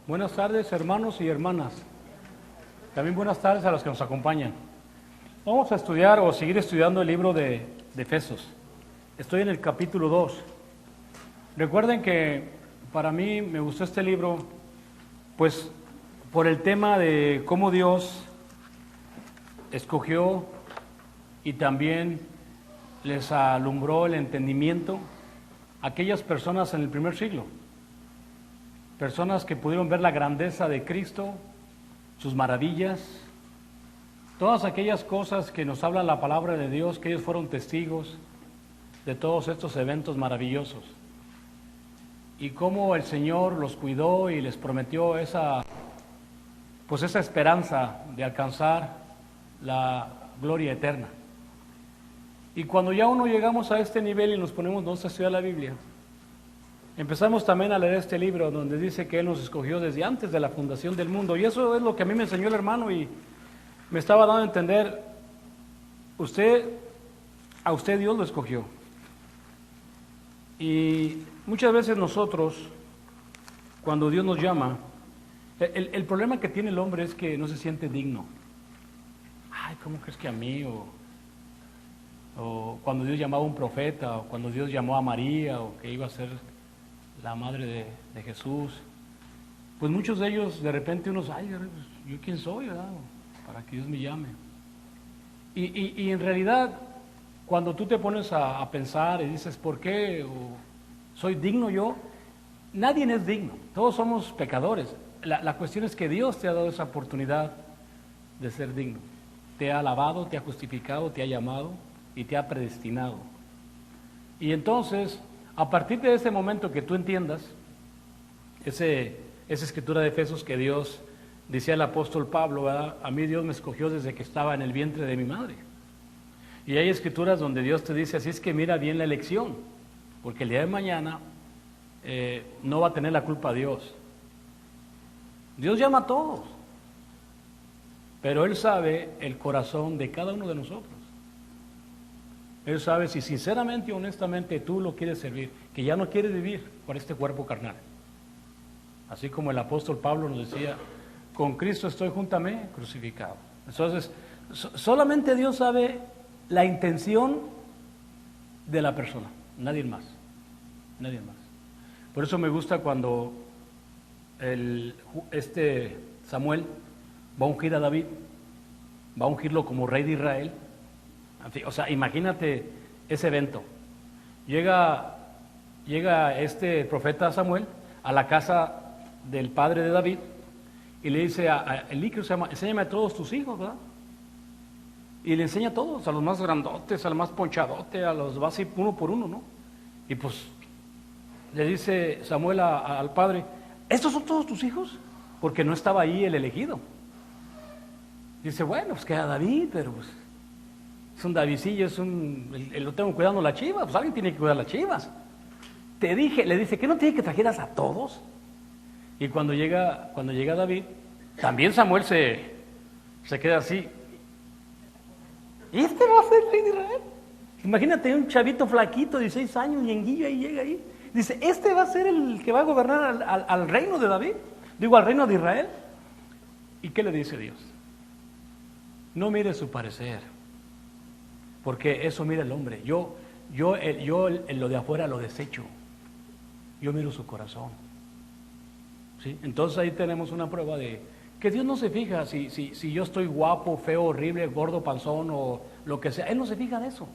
Buenas tardes, hermanos y hermanas. También buenas tardes a los que nos acompañan. Vamos a estudiar o seguir estudiando el libro de Efesios. Estoy en el capítulo 2. Recuerden que para mí me gustó este libro, pues por el tema de cómo Dios escogió y también les alumbró el entendimiento a aquellas personas en el primer siglo. Personas que pudieron ver la grandeza de Cristo, sus maravillas, todas aquellas cosas que nos habla la palabra de Dios, que ellos fueron testigos de todos estos eventos maravillosos. Y cómo el Señor los cuidó y les prometió esa esperanza de alcanzar la gloria eterna. Y cuando ya uno llegamos a este nivel y nos ponemos a estudiar la Biblia, empezamos también a leer este libro donde dice que Él nos escogió desde antes de la fundación del mundo. Y eso es lo que a mí me enseñó el hermano y me estaba dando a entender, a usted Dios lo escogió. Y muchas veces nosotros, cuando Dios nos llama, el problema que tiene el hombre es que no se siente digno. Ay, ¿cómo crees que a mí? O cuando Dios llamaba a un profeta, o cuando Dios llamó a María, o que iba a ser la madre de Jesús, pues muchos de ellos de repente unos, ay, ¿yo quién soy, verdad? Para que Dios me llame. Y en realidad, cuando tú te pones a pensar y dices, ¿por qué? O, ¿soy digno yo? Nadie es digno, todos somos pecadores. La cuestión es que Dios te ha dado esa oportunidad de ser digno. Te ha alabado, te ha justificado, te ha llamado y te ha predestinado. Y entonces, a partir de ese momento que tú entiendas, esa escritura de Efesios que Dios, decía el apóstol Pablo, ¿verdad? A mí Dios me escogió desde que estaba en el vientre de mi madre. Y hay escrituras donde Dios te dice, así es que mira bien la elección, porque el día de mañana no va a tener la culpa Dios. Dios llama a todos, pero Él sabe el corazón de cada uno de nosotros. Él sabe si sinceramente y honestamente tú lo quieres servir, que ya no quieres vivir por este cuerpo carnal. Así como el apóstol Pablo nos decía, con Cristo estoy juntamente crucificado. Entonces, solamente Dios sabe la intención de la persona, nadie más, nadie más. Por eso me gusta cuando Samuel va a ungir a David, va a ungirlo como rey de Israel. O sea, imagínate ese evento. Llega este profeta Samuel a la casa del padre de David y le dice a Elí, que se llama, enséñame a todos tus hijos, ¿verdad? Y le enseña a todos, a los más grandotes, al más ponchadote, a los va así uno por uno, ¿no? Y pues le dice Samuel al padre, ¿estos son todos tus hijos? Porque no estaba ahí el elegido. Dice, bueno, pues queda David, pero pues es un Davidcillo, lo tengo cuidando las chivas, pues alguien tiene que cuidar las chivas. Le dice, ¿qué no tiene que trajeras a todos? Y cuando llega David, también Samuel se queda así. ¿Y este va a ser el rey de Israel? Imagínate un chavito flaquito, 16 años, ñenguillo, ahí llega ahí. Dice, ¿este va a ser el que va a gobernar al reino de David? Digo, al reino de Israel. ¿Y qué le dice Dios? No mire su parecer, porque eso mira el hombre. Yo en lo de afuera lo desecho. Yo miro su corazón. ¿Sí? Entonces ahí tenemos una prueba de que Dios no se fija si yo estoy guapo, feo, horrible, gordo, panzón o lo que sea. Él no se fija de eso.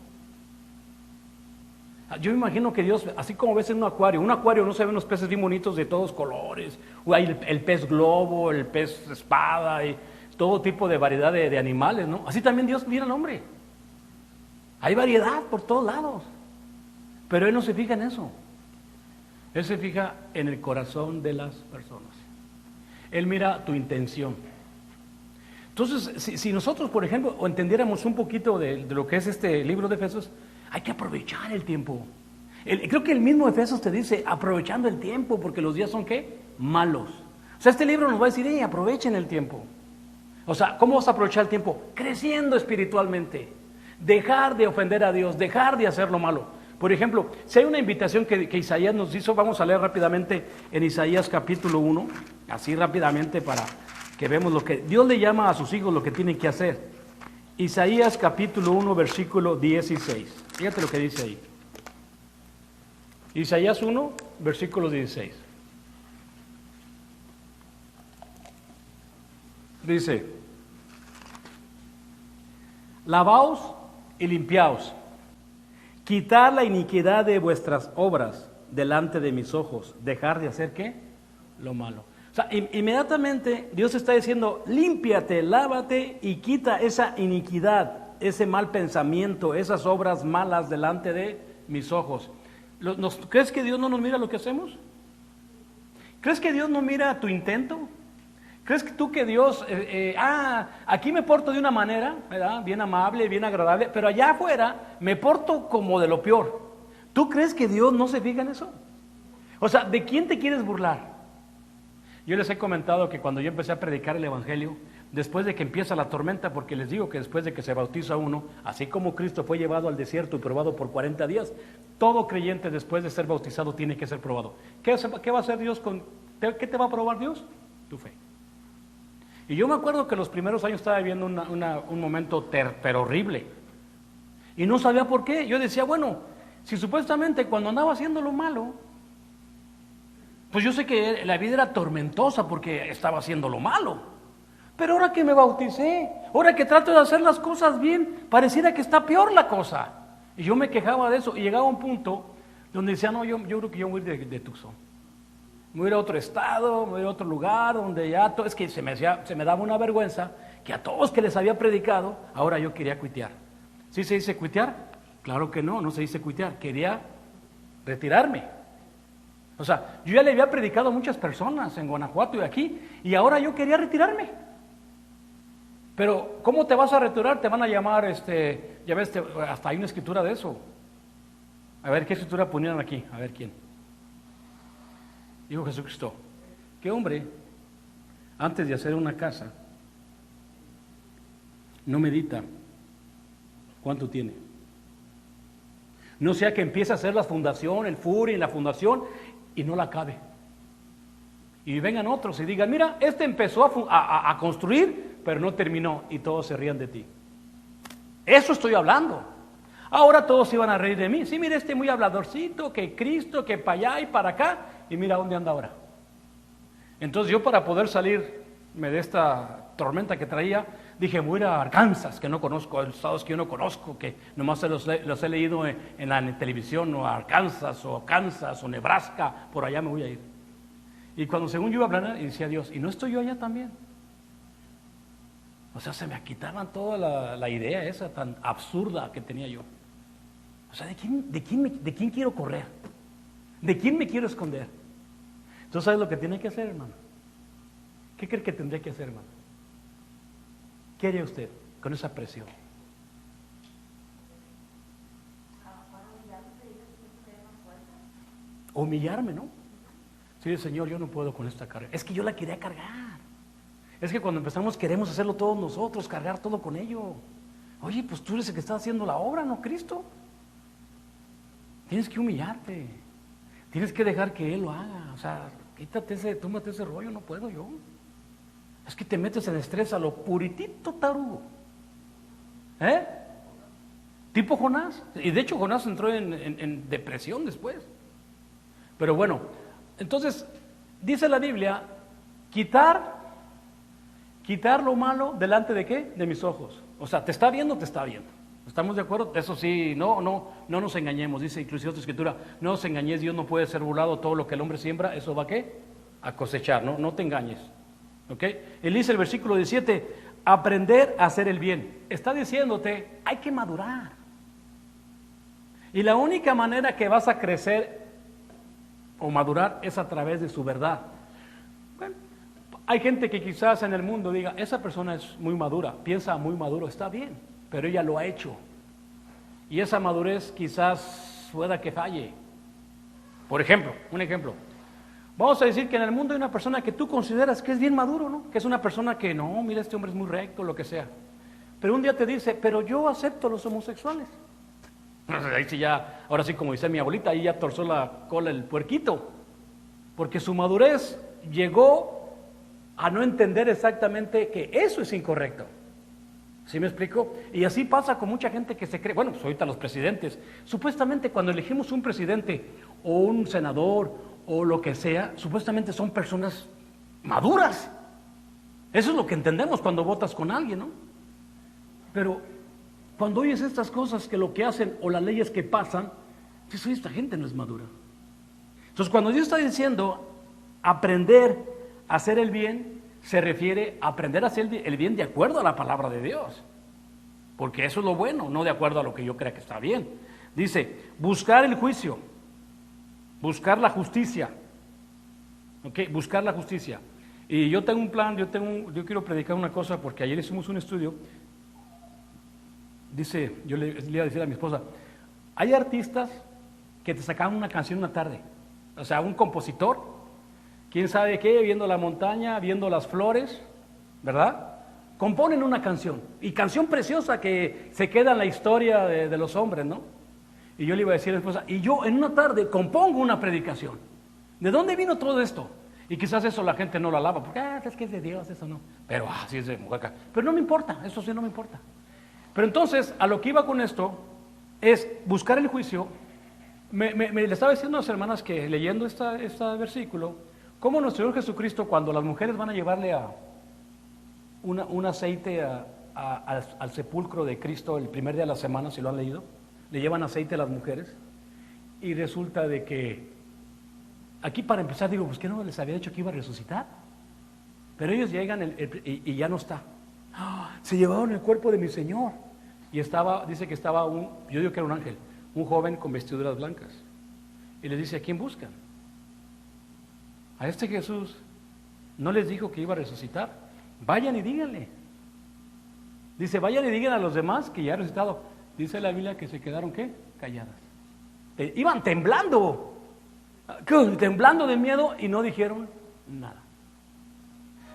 Yo me imagino que Dios, así como ves en un acuario no se ven los peces bien bonitos de todos colores. Hay el pez globo, el pez espada y todo tipo de variedad de animales, ¿no? Así también Dios mira al hombre. Hay variedad por todos lados, pero Él no se fija en eso. Él se fija en el corazón de las personas. Él mira tu intención. Entonces, si nosotros, por ejemplo, entendiéramos un poquito de lo que es este libro de Efesios, hay que aprovechar el tiempo. Creo que el mismo Efesios te dice, aprovechando el tiempo, porque los días son, ¿qué? Malos. O sea, este libro nos va a decir, aprovechen el tiempo. O sea, ¿cómo vas a aprovechar el tiempo? Creciendo espiritualmente. Dejar de ofender a Dios, dejar de hacer lo malo. Por ejemplo, si hay una invitación que Isaías nos hizo, vamos a leer rápidamente en Isaías capítulo 1, así rápidamente para que veamos lo que Dios le llama a sus hijos, lo que tienen que hacer. Isaías capítulo 1, versículo 16. Fíjate lo que dice ahí. Isaías 1, versículo 16. Dice: lavaos y limpiaos, quitad la iniquidad de vuestras obras delante de mis ojos, dejar de hacer ¿qué? Lo malo. O sea, inmediatamente Dios está diciendo, límpiate, lávate y quita esa iniquidad, ese mal pensamiento, esas obras malas delante de mis ojos. ¿Crees que Dios no nos mira lo que hacemos? ¿Crees que Dios no mira tu intento? ¿Crees que tú que Dios, aquí me porto de una manera, ¿verdad? Bien amable, bien agradable, pero allá afuera me porto como de lo peor? ¿Tú crees que Dios no se fija en eso? O sea, ¿de quién te quieres burlar? Yo les he comentado que cuando yo empecé a predicar el Evangelio, después de que empieza la tormenta, porque les digo que después de que se bautiza uno, así como Cristo fue llevado al desierto y probado por 40 días, todo creyente después de ser bautizado tiene que ser probado. ¿Qué va a hacer Dios qué te va a probar Dios? Tu fe. Y yo me acuerdo que los primeros años estaba viviendo un momento pero horrible. Y no sabía por qué. Yo decía, bueno, si supuestamente cuando andaba haciendo lo malo, pues yo sé que la vida era tormentosa porque estaba haciendo lo malo. Pero ahora que me bauticé, ahora que trato de hacer las cosas bien, pareciera que está peor la cosa. Y yo me quejaba de eso. Y llegaba a un punto donde decía, no, yo creo que yo voy a ir de Tucson. Me voy a ir a otro estado, me voy a ir a otro lugar donde ya es que se me daba una vergüenza que a todos que les había predicado, ahora yo quería cuitear. ¿Sí se dice cuitear? Claro que no se dice cuitear, quería retirarme. O sea, yo ya le había predicado a muchas personas en Guanajuato y aquí, y ahora yo quería retirarme. Pero, ¿cómo te vas a retirar? Te van a llamar, ya ves, hasta hay una escritura de eso. A ver, ¿qué escritura ponían aquí? A ver, ¿quién? Dijo Jesucristo, ¿qué hombre, antes de hacer una casa, no medita cuánto tiene? No sea que empiece a hacer la fundación, el furi en la fundación y no la acabe. Y vengan otros y digan, mira, empezó a construir, pero no terminó, y todos se rían de ti. Eso estoy hablando. Ahora todos iban a reír de mí. Sí, mira, muy habladorcito, que Cristo, que para allá y para acá, y mira dónde anda ahora. Entonces yo, para poder salirme de esta tormenta que traía, dije, voy a ir a Arkansas, que no conozco, estados que yo no conozco, que nomás los he leído en la televisión, o Arkansas, o Kansas, o Nebraska, por allá me voy a ir. Y cuando según yo iba a hablar, y decía Dios, ¿y no estoy yo allá también? O sea, se me quitaban toda la idea esa tan absurda que tenía yo. O sea, ¿de quién quiero correr? ¿De quién me quiero esconder? ¿Tú sabes lo que tiene que hacer, hermano? ¿Qué cree que tendría que hacer, hermano? ¿Qué haría usted con esa presión? Humillarme, ¿no? Sí, Señor, yo no puedo con esta carga. Es que yo la quería cargar. Es que cuando empezamos queremos hacerlo todos nosotros, cargar todo con ello. Oye, pues tú eres el que está haciendo la obra, ¿no, Cristo? Tienes que humillarte. Tienes que dejar que Él lo haga. O sea, tómate ese rollo, no puedo yo. Es que te metes en estrés a lo puritito tarugo. Tipo Jonás. Y de hecho Jonás entró en depresión después. Pero bueno, entonces dice la Biblia, quitar lo malo delante de ¿qué? De mis ojos. O sea, te está viendo. ¿Estamos de acuerdo? Eso sí, no nos engañemos. Dice inclusive otra escritura, no os engañéis, Dios no puede ser burlado, todo lo que el hombre siembra, eso va ¿a qué? A cosechar, no te engañes. ¿Ok? Él dice el versículo 17, aprender a hacer el bien. Está diciéndote, hay que madurar. Y la única manera que vas a crecer o madurar es a través de su verdad. Bueno, hay gente que quizás en el mundo diga, esa persona es muy madura, piensa muy maduro, está bien, pero ella lo ha hecho. Y esa madurez quizás pueda que falle. Por ejemplo, un ejemplo. Vamos a decir que en el mundo hay una persona que tú consideras que es bien maduro, ¿no? Que es una persona que no, mira, este hombre es muy recto, lo que sea. Pero un día te dice, pero yo acepto a los homosexuales. Ahí sí ya, ahora sí como dice mi abuelita, ahí ya torció la cola el puerquito, porque su madurez llegó a no entender exactamente que eso es incorrecto. ¿Sí me explico? Y así pasa con mucha gente que se cree, bueno, pues ahorita los presidentes, supuestamente cuando elegimos un presidente o un senador o lo que sea, supuestamente son personas maduras. Eso es lo que entendemos cuando votas con alguien, ¿no? Pero cuando oyes estas cosas que lo que hacen o las leyes que pasan, dices, oye, esta gente no es madura. Entonces cuando Dios está diciendo aprender a hacer el bien, se refiere a aprender a hacer el bien de acuerdo a la palabra de Dios, porque eso es lo bueno, no de acuerdo a lo que yo crea que está bien. Dice, buscar el juicio, buscar la justicia, ¿ok? Buscar la justicia. Y yo tengo un plan, yo quiero predicar una cosa, porque ayer hicimos un estudio. Dice, yo le iba a decir a mi esposa, hay artistas que te sacaban una canción una tarde, o sea, un compositor, quién sabe qué, viendo la montaña, viendo las flores, ¿verdad? Componen una canción, y canción preciosa que se queda en la historia de los hombres, ¿no? Y yo le iba a decir a mi esposa, y yo en una tarde compongo una predicación. ¿De dónde vino todo esto? Y quizás eso la gente no lo alaba, porque es que es de Dios, eso no. Pero sí es de Mujaca. Pero no me importa, eso sí no me importa. Pero entonces, a lo que iba con esto, es buscar el juicio. Le estaba diciendo a las hermanas que leyendo este versículo, cómo nuestro Señor Jesucristo, cuando las mujeres van a llevarle un aceite al sepulcro de Cristo el primer día de la semana, si lo han leído, le llevan aceite a las mujeres, y resulta de que, aquí para empezar digo, pues ¿qué no les había dicho que iba a resucitar? Pero ellos llegan y ya no está. Se llevaron el cuerpo de mi Señor. Y dice que estaba yo digo que era un ángel, un joven con vestiduras blancas. Y les dice, ¿a quién buscan? A este Jesús. No les dijo que iba a resucitar. Vayan y díganle. Dice, vayan y digan a los demás que ya ha resucitado. Dice la Biblia que se quedaron, ¿qué? Calladas. Iban temblando. Temblando de miedo y no dijeron nada.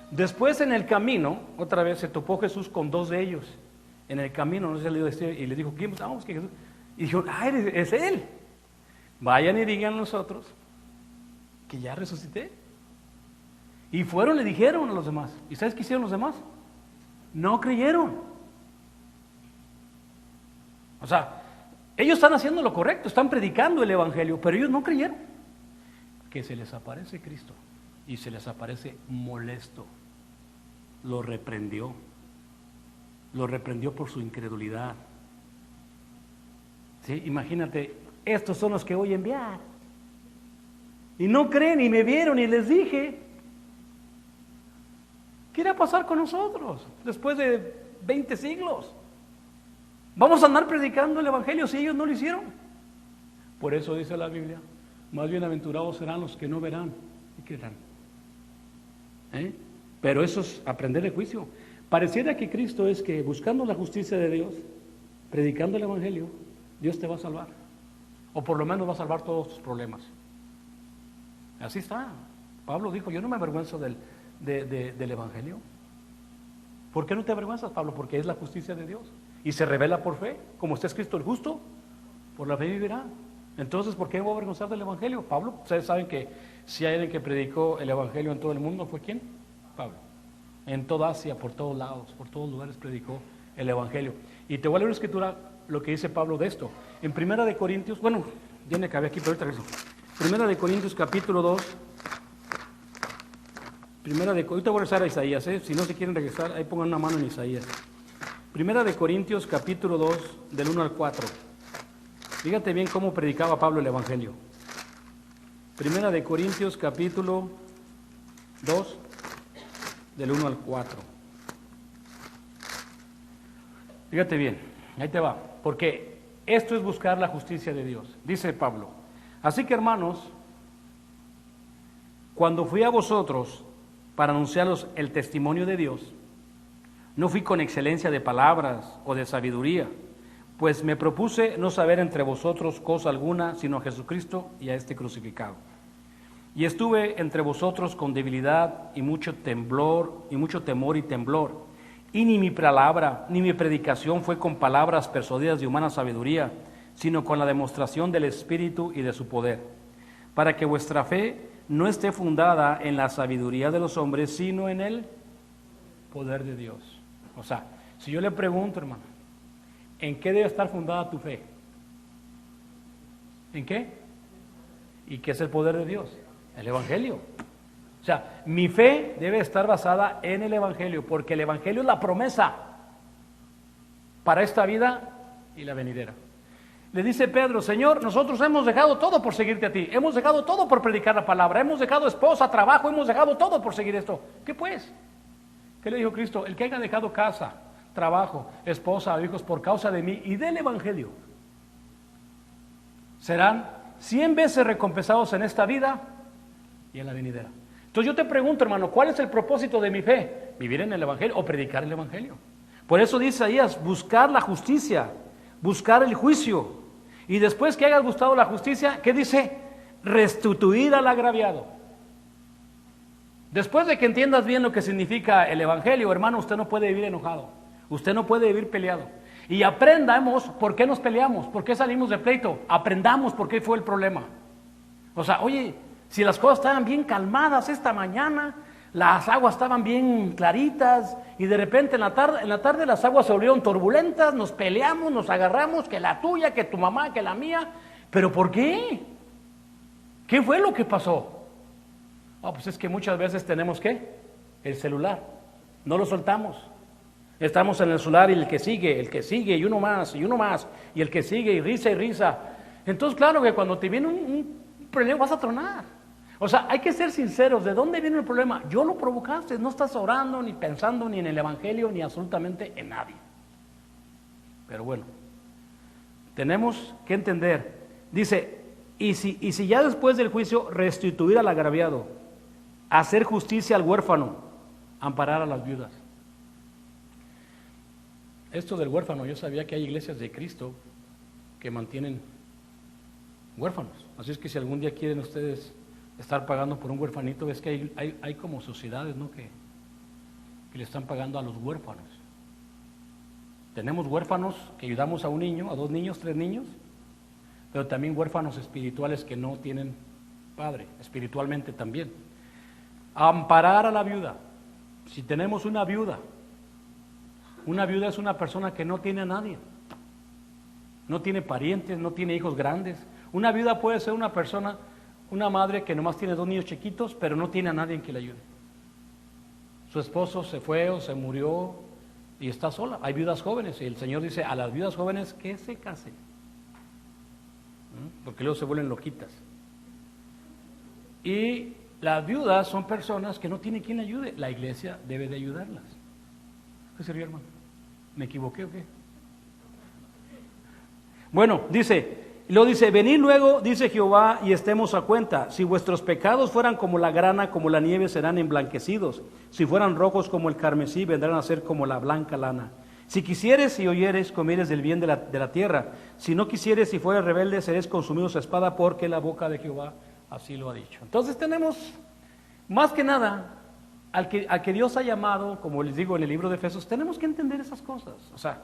Después en el camino, otra vez se topó Jesús con dos de ellos. En el camino, no se le dio y le dijo, ¿quién buscamos? Que Jesús. Y dijo, es él. Vayan y digan a nosotros que ya resucité. Y fueron, le dijeron a los demás. ¿Y sabes qué hicieron los demás? No creyeron. O sea, ellos están haciendo lo correcto, están predicando el evangelio, pero ellos no creyeron. Que se les aparece Cristo y se les aparece molesto. Lo reprendió por su incredulidad. ¿Sí? Imagínate, estos son los que voy a enviar. Y no creen, y me vieron, y les dije. ¿Qué irá a pasar con nosotros después de 20 siglos? ¿Vamos a andar predicando el evangelio si ellos no lo hicieron? Por eso dice la Biblia, más bienaventurados serán los que no verán y creerán. Pero eso es aprender el juicio. Pareciera que Cristo es que buscando la justicia de Dios, predicando el evangelio, Dios te va a salvar. O por lo menos va a salvar todos tus problemas. Así está. Pablo dijo, yo no me avergüenzo del evangelio. ¿Por qué no te avergüenzas, Pablo? Porque es la justicia de Dios. Y se revela por fe. Como está escrito, el justo por la fe vivirá. Entonces, ¿por qué me voy a avergonzar del evangelio? Pablo, ustedes saben que si hay alguien que predicó el evangelio en todo el mundo, ¿fue quién? Pablo. En toda Asia, por todos lados, por todos lugares predicó el evangelio. Y te voy a leer una escritura, lo que dice Pablo de esto. En Primera de Corintios, bueno, ya me acabé aquí, pero ahorita regreso. Primera de Corintios capítulo 2. Ahorita voy a regresar a Isaías, si no se quieren regresar, ahí pongan una mano en Isaías. Primera de Corintios capítulo 2, del 1 al 4. Fíjate bien cómo predicaba Pablo el evangelio. Primera de Corintios capítulo 2, del 1 al 4. Fíjate bien, ahí te va, porque esto es buscar la justicia de Dios. Dice Pablo, así que hermanos, cuando fui a vosotros para anunciaros el testimonio de Dios, no fui con excelencia de palabras o de sabiduría, pues me propuse no saber entre vosotros cosa alguna, sino a Jesucristo y a este crucificado. Y estuve entre vosotros con debilidad y mucho temor y temblor. Y ni mi palabra, ni mi predicación fue con palabras persuadidas de humana sabiduría, sino con la demostración del Espíritu y de su poder, para que vuestra fe no esté fundada en la sabiduría de los hombres, sino en el poder de Dios. O sea, si yo le pregunto, hermano, ¿en qué debe estar fundada tu fe? ¿En qué? ¿Y qué es el poder de Dios? El Evangelio. O sea, mi fe debe estar basada en el Evangelio, porque el Evangelio es la promesa para esta vida y la venidera. Le dice Pedro: Señor, nosotros hemos dejado todo por seguirte a ti, hemos dejado todo por predicar la palabra, hemos dejado esposa, trabajo, hemos dejado todo por seguir esto. ¿Qué pues? ¿Qué le dijo Cristo? El que haya dejado casa, trabajo, esposa, hijos por causa de mí y del Evangelio, serán 100 veces recompensados en esta vida y en la venidera. Entonces yo te pregunto, hermano, ¿cuál es el propósito de mi fe? ¿Vivir en el Evangelio o predicar el Evangelio? Por eso dice Isaías: buscar la justicia, buscar el juicio. Y después que hayas buscado la justicia, ¿qué dice? Restituir al agraviado. Después de que entiendas bien lo que significa el Evangelio, hermano, usted no puede vivir enojado, usted no puede vivir peleado. Y aprendamos por qué nos peleamos, por qué salimos de pleito, aprendamos por qué fue el problema. O sea, oye, si las cosas estaban bien calmadas esta mañana, las aguas estaban bien claritas, y de repente en la tarde las aguas se volvieron turbulentas, nos peleamos, nos agarramos, que la tuya, que tu mamá, que la mía. ¿Pero por qué? ¿Qué fue lo que pasó? Pues es que muchas veces tenemos ¿qué? El celular, no lo soltamos. Estamos en el celular y el que sigue, y uno más, y el que sigue, y risa. Entonces, claro que cuando te viene un problema vas a tronar. O sea, hay que ser sinceros, ¿de dónde viene el problema? Yo lo provocaste, no estás orando, ni pensando, ni en el Evangelio, ni absolutamente en nadie. Pero bueno, tenemos que entender, dice, y si ya después del juicio restituir al agraviado, hacer justicia al huérfano, amparar a las viudas. Esto del huérfano, yo sabía que hay iglesias de Cristo que mantienen huérfanos. Así es que si algún día quieren ustedes estar pagando por un huérfanito, es que hay como sociedades, ¿no?, que le están pagando a los huérfanos. Tenemos huérfanos que ayudamos a un niño, a 2 niños, 3 niños, pero también huérfanos espirituales que no tienen padre, espiritualmente también. Amparar a la viuda. Si tenemos una viuda es una persona que no tiene a nadie, no tiene parientes, no tiene hijos grandes. Una viuda puede ser una persona, una madre que nomás tiene 2 niños chiquitos, pero no tiene a nadie en que le ayude. Su esposo se fue o se murió y está sola. Hay viudas jóvenes y el Señor dice a las viudas jóvenes que se casen, porque luego se vuelven loquitas. Y las viudas son personas que no tienen quien le ayude. La iglesia debe de ayudarlas. ¿Qué sería, hermano? ¿Me equivoqué o qué? Bueno, dice, venid luego, dice Jehová, y estemos a cuenta. Si vuestros pecados fueran como la grana, como la nieve, serán emblanquecidos. Si fueran rojos como el carmesí, vendrán a ser como la blanca lana. Si quisieres y oyeres, comieres del bien de la tierra. Si no quisieres y fueres rebelde, seréis consumidos a espada, porque la boca de Jehová así lo ha dicho. Entonces tenemos, más que nada, al que Dios ha llamado, como les digo en el libro de Efesios, tenemos que entender esas cosas. O sea,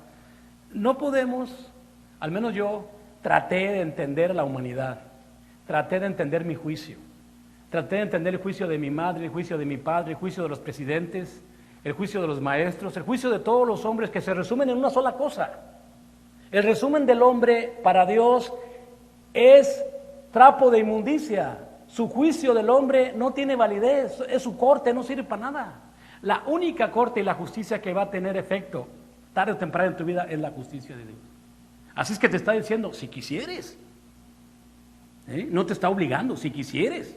no podemos, al menos yo, traté de entender a la humanidad, traté de entender mi juicio, traté de entender el juicio de mi madre, el juicio de mi padre, el juicio de los presidentes, el juicio de los maestros, el juicio de todos los hombres, que se resumen en una sola cosa. El resumen del hombre para Dios es trapo de inmundicia. Su juicio del hombre no tiene validez, es su corte, no sirve para nada. La única corte y la justicia que va a tener efecto tarde o temprano en tu vida es la justicia de Dios. Así es que te está diciendo, si quisieres, no te está obligando, si quisieres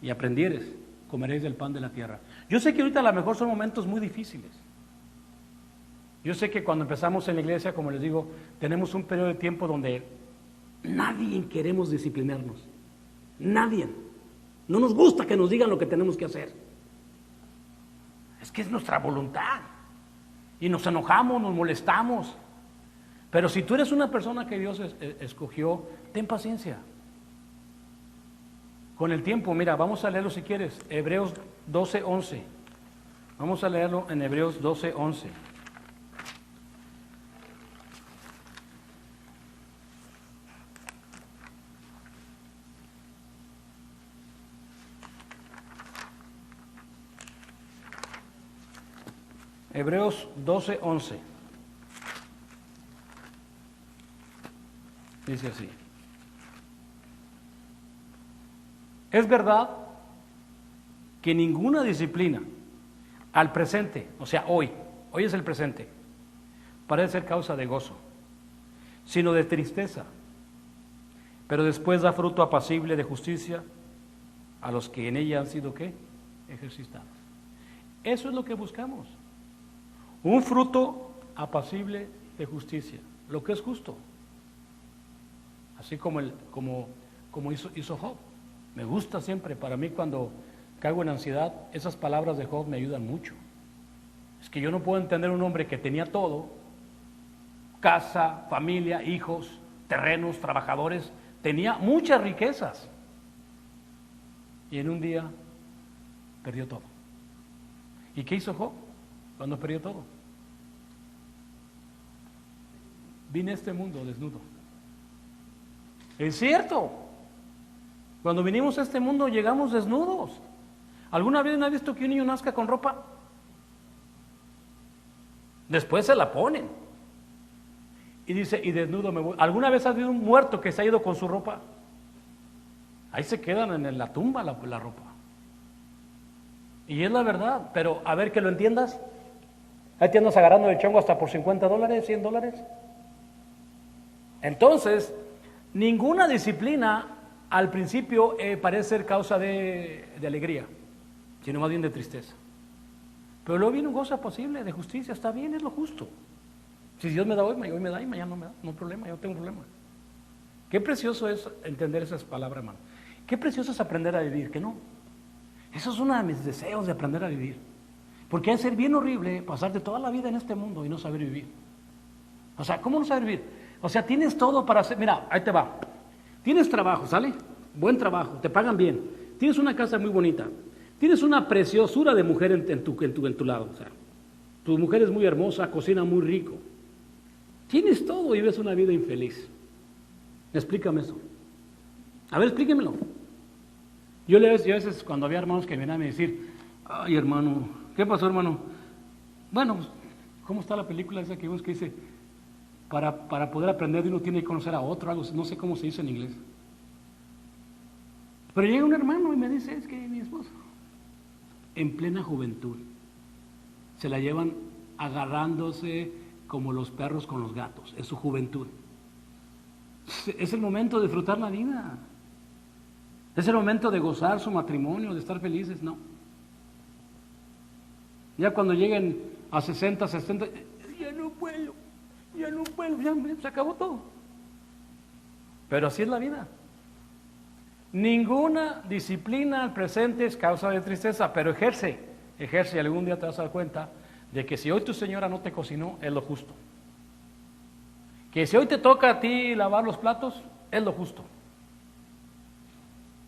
y aprendieres, comeréis del pan de la tierra. Yo sé que ahorita a lo mejor son momentos muy difíciles. Yo sé que cuando empezamos en la iglesia, como les digo, tenemos un periodo de tiempo donde nadie queremos disciplinarnos. Nadie. No nos gusta que nos digan lo que tenemos que hacer. Es que es nuestra voluntad. Y nos enojamos, nos molestamos. Pero si tú eres una persona que Dios escogió, ten paciencia. Con el tiempo, mira, vamos a leerlo si quieres. Hebreos 12:11. Vamos a leerlo en Hebreos 12:11. Hebreos 12:11. Dice así. Es verdad que ninguna disciplina al presente, o sea, hoy es el presente, parece ser causa de gozo, sino de tristeza, pero después da fruto apacible de justicia a los que en ella han sido, ¿qué? Ejercitados. Eso es lo que buscamos, un fruto apacible de justicia, lo que es justo, así como hizo Job. Me gusta siempre, para mí cuando caigo en ansiedad, esas palabras de Job me ayudan mucho. Es que yo no puedo entender un hombre que tenía todo, casa, familia, hijos, terrenos, trabajadores, tenía muchas riquezas y en un día perdió todo. ¿Y qué hizo Job cuando perdió todo? Vine a este mundo desnudo. Es cierto, cuando vinimos a este mundo llegamos desnudos. ¿Alguna vez no ha visto que un niño nazca con ropa? Después se la ponen. Y dice, y desnudo me voy. ¿Alguna vez has visto un muerto que se ha ido con su ropa? Ahí se quedan en la tumba la ropa. Y es la verdad, pero a ver que lo entiendas. Ahí te andas agarrando el chongo hasta por $50, $100. Entonces, ninguna disciplina al principio parece ser causa de alegría, sino más bien de tristeza. Pero luego viene un gozo posible de justicia, está bien, es lo justo. Si Dios me da hoy me da y mañana no me da, no hay problema, yo no tengo problema. Qué precioso es entender esas palabras, hermano. Qué precioso es aprender a vivir, que no. Eso es uno de mis deseos de aprender a vivir. Porque es ser bien horrible pasarte toda la vida en este mundo y no saber vivir. O sea, ¿cómo no saber vivir? O sea, tienes todo para hacer, mira, ahí te va. Tienes trabajo, ¿sale? Buen trabajo, te pagan bien. Tienes una casa muy bonita. Tienes una preciosura de mujer en tu lado. O sea, tu mujer es muy hermosa, cocina muy rico. Tienes todo y vives una vida infeliz. Explícame eso. A ver, explíquemelo. Yo a veces cuando había hermanos que venían a decir, ay hermano, ¿qué pasó hermano? Bueno, ¿cómo está la película esa que vimos que dice, para poder aprender uno tiene que conocer a otro, algo, no sé cómo se dice en inglés? Pero llega un hermano y me dice, es que mi esposo, en plena juventud, se la llevan agarrándose como los perros con los gatos, es su juventud. Es el momento de disfrutar la vida. Es el momento de gozar su matrimonio, de estar felices, no. Ya cuando lleguen a 60, 70, ya no puedo, ya se acabó todo. Pero así es la vida. Ninguna disciplina al presente es causa de tristeza, pero ejerce y algún día te vas a dar cuenta de que si hoy tu señora no te cocinó, es lo justo. Que si hoy te toca a ti lavar los platos, es lo justo.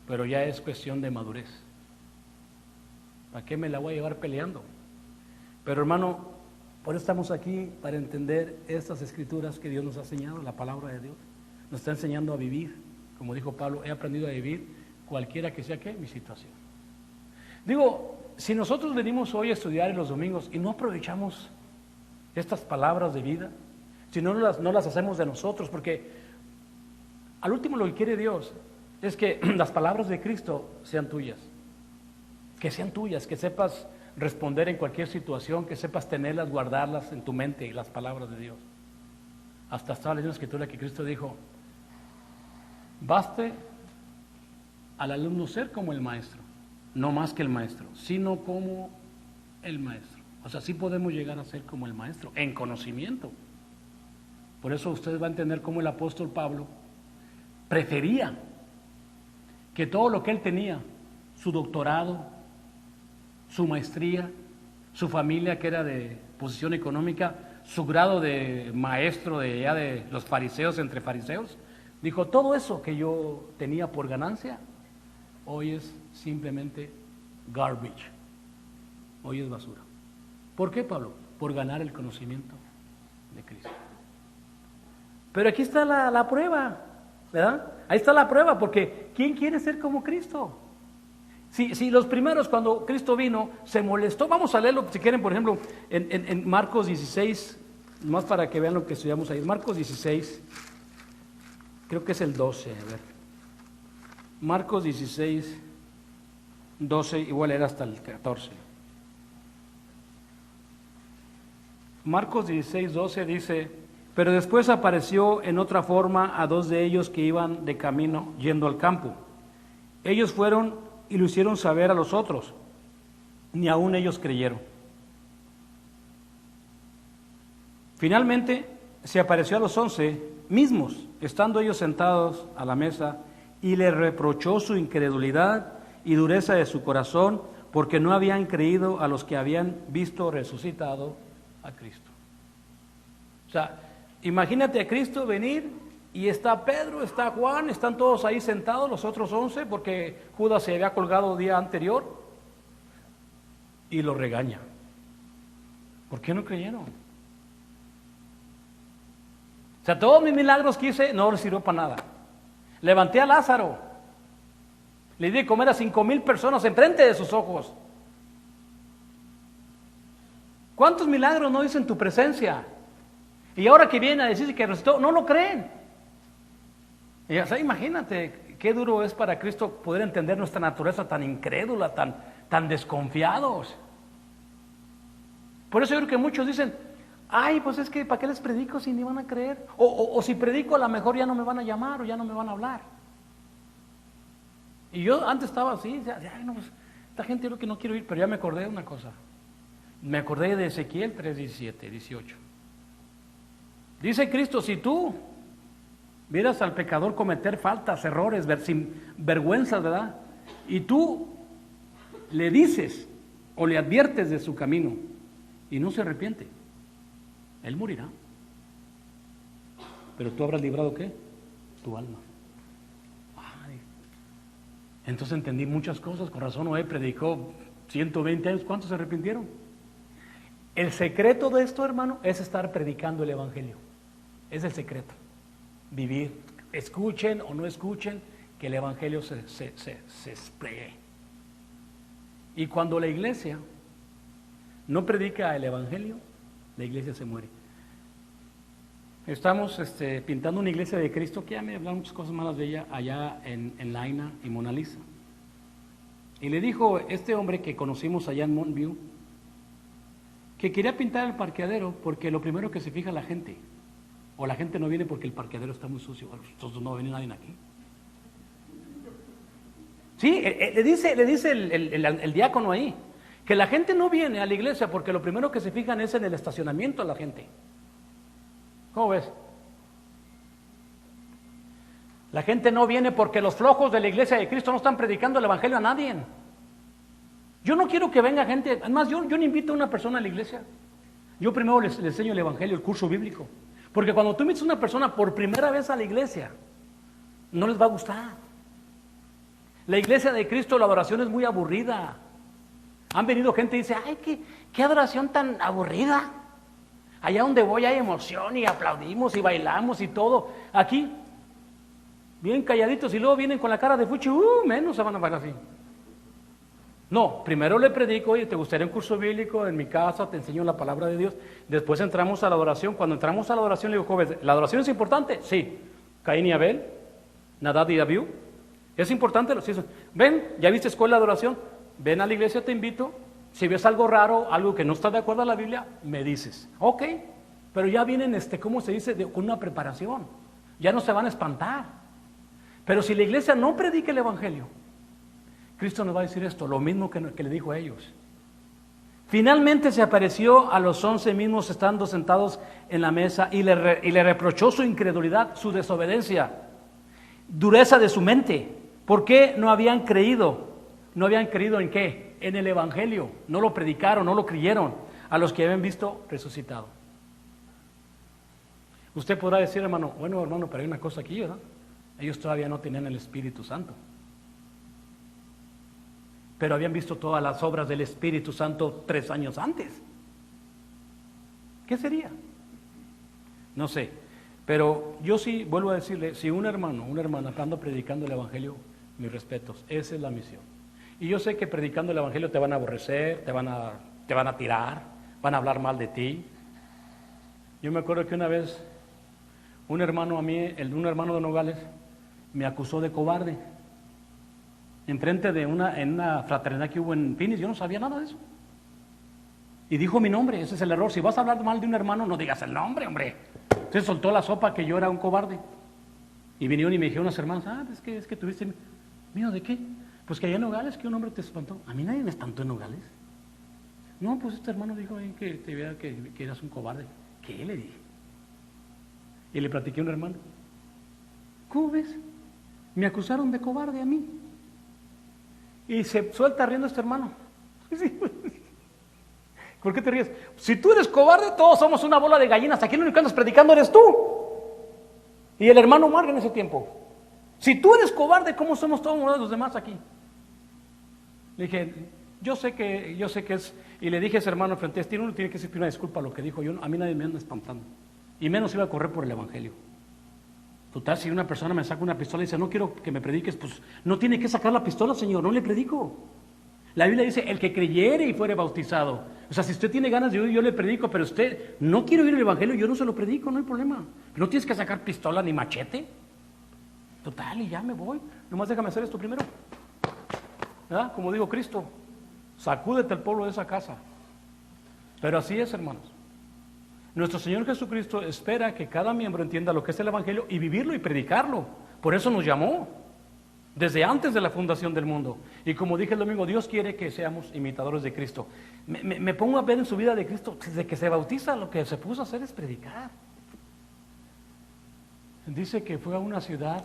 Pero ya es cuestión de madurez. ¿Para qué me la voy a llevar peleando? Pero hermano, por eso estamos aquí, para entender estas escrituras que Dios nos ha enseñado, la palabra de Dios. Nos está enseñando a vivir. Como dijo Pablo, he aprendido a vivir cualquiera que sea mi situación. Digo, si nosotros venimos hoy a estudiar en los domingos y no aprovechamos estas palabras de vida, si no las hacemos de nosotros, porque al último lo que quiere Dios es que las palabras de Cristo sean tuyas, que sepas responder en cualquier situación, que sepas tenerlas, guardarlas en tu mente, las palabras de Dios. Hasta estaba leyendo una escritura que Cristo dijo, baste al alumno ser como el maestro, no más que el maestro, sino como el maestro. O sea, sí podemos llegar a ser como el maestro, en conocimiento. Por eso usted va a entender cómo el apóstol Pablo prefería que todo lo que él tenía, su doctorado, su maestría, su familia que era de posición económica, su grado de maestro de los fariseos entre fariseos, dijo, todo eso que yo tenía por ganancia, hoy es simplemente garbage, hoy es basura. ¿Por qué, Pablo? Por ganar el conocimiento de Cristo. Pero aquí está la prueba, ¿verdad? Ahí está la prueba, porque ¿quién quiere ser como Cristo? Si los primeros cuando Cristo vino se molestó, vamos a leerlo si quieren, por ejemplo, en Marcos 16, más para que vean lo que estudiamos ahí. Marcos 16, creo que es el 12, a ver. Marcos 16, 12, igual era hasta el 14. Marcos 16, 12 dice: pero después apareció en otra forma a dos de ellos que iban de camino yendo al campo. Ellos fueron y lo hicieron saber a los otros, ni aun ellos creyeron. Finalmente se apareció a los 11 mismos, estando ellos sentados a la mesa, y le reprochó su incredulidad y dureza de su corazón, porque no habían creído a los que habían visto resucitado a Cristo. O sea, imagínate a Cristo venir y está Pedro, está Juan, están todos ahí sentados, los otros 11, porque Judas se había colgado el día anterior, y lo regaña. ¿Por qué no creyeron? O sea, todos mis milagros que hice no les sirvió para nada. Levanté a Lázaro, le di de comer a 5,000 personas enfrente de sus ojos. ¿Cuántos milagros no hice en tu presencia? Y ahora que viene a decir que resucitó, no lo creen. Y, o sea, imagínate qué duro es para Cristo poder entender nuestra naturaleza tan incrédula, tan desconfiados. Por eso yo creo que muchos dicen: ay, pues es que ¿para qué les predico si ni van a creer? O si predico a lo mejor ya no me van a llamar o ya no me van a hablar. Y yo antes estaba así, ay, no, pues, esta gente yo creo que no quiero ir, pero ya me acordé de una cosa. Me acordé de Ezequiel 3, 17, 18. Dice Cristo: si tú vieras al pecador cometer faltas, errores, sin vergüenzas, ¿verdad? Y tú le dices o le adviertes de su camino y no se arrepiente, él morirá. Pero tú habrás librado, ¿qué? Tu alma. Ay. Entonces entendí muchas cosas. Con razón Noé predicó 120 años. ¿Cuántos se arrepintieron? El secreto de esto, hermano, es estar predicando el evangelio. Es el secreto. Vivir, escuchen o no escuchen, que el evangelio se expliegue. Y cuando la iglesia no predica el evangelio, la iglesia se muere. Estamos pintando una iglesia de Cristo, que ya me hablaron muchas cosas malas de ella, allá en Laina y Mona Lisa. Y le dijo este hombre que conocimos allá en Montview, que quería pintar el parqueadero porque lo primero que se fija la gente, o la gente no viene porque el parqueadero está muy sucio, entonces no va a venir nadie aquí. Sí, le dice el diácono ahí, que la gente no viene a la iglesia porque lo primero que se fijan es en el estacionamiento de la gente. ¿Cómo ves? La gente no viene porque los flojos de la iglesia de Cristo no están predicando el evangelio a nadie. Yo no quiero que venga gente, además yo no invito a una persona a la iglesia. Yo primero les enseño el evangelio, el curso bíblico. Porque cuando tú invitas a una persona por primera vez a la iglesia, no les va a gustar. La iglesia de Cristo, la adoración es muy aburrida. Han venido gente y dice: ay, qué adoración tan aburrida. Allá donde voy hay emoción y aplaudimos y bailamos y todo. Aquí, bien calladitos, y luego vienen con la cara de fuchi, menos se van a bailar así. No, primero le predico: oye, ¿te gustaría un curso bíblico en mi casa? Te enseño la palabra de Dios. Después entramos a la adoración. Cuando entramos a la adoración le digo: jóvenes, ¿la adoración es importante? Sí. Caín y Abel, Nadab y Abiú. ¿Es importante? Sí. Ven, ¿ya viste escuela de adoración? Ven a la iglesia, te invito. Si ves algo raro, algo que no está de acuerdo a la Biblia, me dices. Ok, pero ya vienen, ¿cómo se dice? Con una preparación. Ya no se van a espantar. Pero si la iglesia no predica el evangelio, Cristo nos va a decir esto, lo mismo que le dijo a ellos. Finalmente se apareció a los 11 mismos estando sentados en la mesa y le reprochó su incredulidad, su desobediencia, dureza de su mente. ¿Por qué no habían creído? ¿No habían creído en qué? En el evangelio. No lo predicaron, no lo creyeron a los que habían visto resucitado. Usted podrá decir, hermano, bueno, hermano, pero hay una cosa aquí, ¿verdad? Ellos todavía no tenían el Espíritu Santo, pero habían visto todas las obras del Espíritu Santo 3 años antes. ¿Qué sería? No sé, pero yo sí vuelvo a decirle, si un hermano, una hermana anda predicando el evangelio, mis respetos, esa es la misión. Y yo sé que predicando el Evangelio te van a aborrecer, te van a tirar, van a hablar mal de ti. Yo me acuerdo que una vez un hermano un hermano de Nogales, me acusó de cobarde. Enfrente de en una fraternidad que hubo en Phoenix, yo no sabía nada de eso. Y dijo mi nombre, ese es el error. Si vas a hablar mal de un hermano, no digas el nombre, hombre. Se soltó la sopa que yo era un cobarde. Y vinieron y me dijeron unas hermanas, es que tuviste miedo de qué. Pues que allá en Nogales, que un hombre te espantó. A mí nadie me espantó en Nogales. No, pues este hermano dijo que te viera que eras un cobarde. ¿Qué? Le dije. Y le platiqué a un hermano. ¿Cómo ves? Me acusaron de cobarde a mí. Y se suelta riendo este hermano. ¿Por qué te ríes? Si tú eres cobarde, todos somos una bola de gallinas. Aquí el único que andas predicando eres tú. Y el hermano Marga en ese tiempo. Si tú eres cobarde, ¿cómo somos todos los demás aquí? Le dije, yo sé que es. Y le dije a ese hermano frente a este, uno tiene que decir una disculpa a lo que dijo. A mí nadie me anda espantando. Y menos iba a correr por el Evangelio. Total, si una persona me saca una pistola y dice, no quiero que me prediques, pues no tiene que sacar la pistola, Señor, no le predico. La Biblia dice, el que creyere y fuere bautizado. O sea, si usted tiene ganas de oír, yo le predico, pero usted no quiere oír el Evangelio, yo no se lo predico, no hay problema. No tienes que sacar pistola ni machete. Total, y ya me voy. Nomás déjame hacer esto primero. ¿Verdad? Como dijo Cristo, sacúdete el polvo de esa casa. Pero así es, hermanos. Nuestro Señor Jesucristo espera que cada miembro entienda lo que es el Evangelio y vivirlo y predicarlo. Por eso nos llamó, desde antes de la fundación del mundo. Y como dije el domingo, Dios quiere que seamos imitadores de Cristo. Me pongo a ver en su vida de Cristo, desde que se bautiza, lo que se puso a hacer es predicar. Dice que fue a una ciudad,